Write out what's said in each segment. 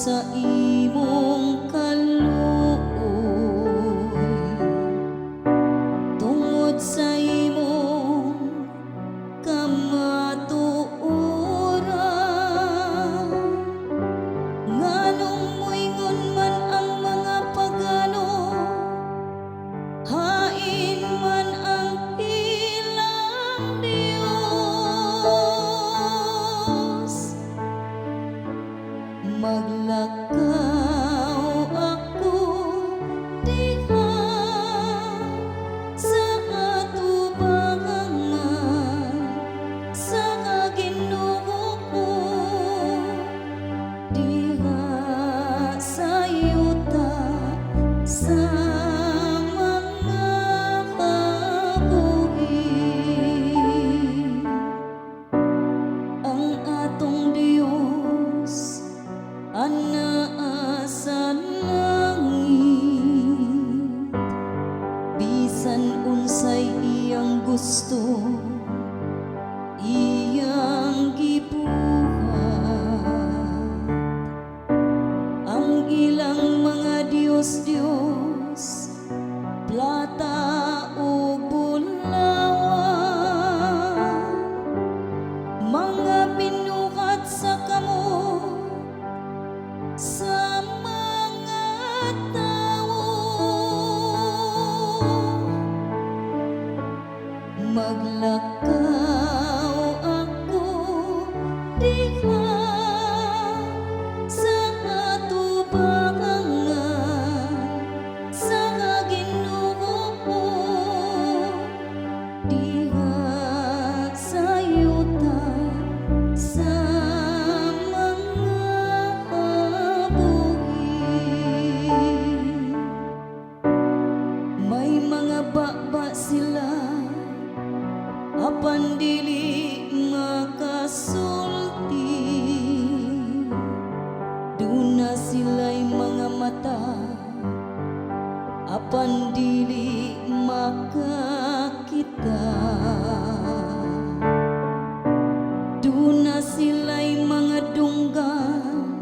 sa imong kaluoy, tungod sa imong kamatuoran. Nganong moingon man ang mga pagano, hain man ang ilang Dios. Maglakaw ako diha sa atubangan sa Ginoo, diha sa yuta sa mga kabuhi. Ang atong Dios anaa sa langit, bisan unsay iyang gusto iyang gibuhat. Ang ilang mga Dios-Dios, plata o bulawan, mga binuhat sa kamo sa mga tao. Maglakaw ako diha sa atubangan sa Ginoo, diha sa yuta sa mga kabuhi. May mga baba sila apan dili makasulti, duna sila'y mga mata apan dili makakita, duna sila'y mga dunggan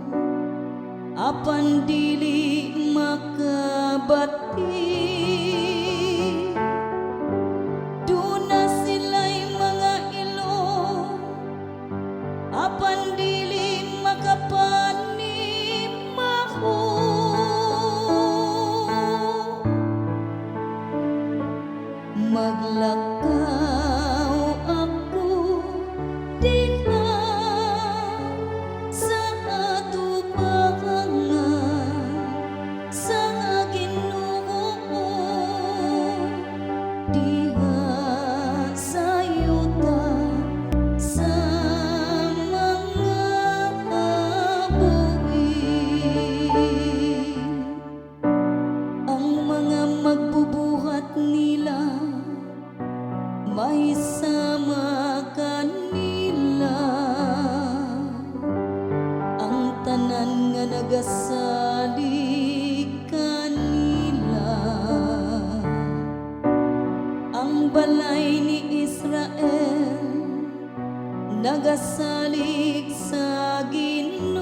apan dili makabati, duna sila'y mga ilong apan dili makapanimaho. Maglakaw ako diha sa atubangan sa Ginoo, diha sa yuta sa mga kabuhi. Ang mga magbubuhat nila may sama kanila, ang tanan nga nagasalig kanila. Ang balay ni Israel nagasalig sa Ginoo,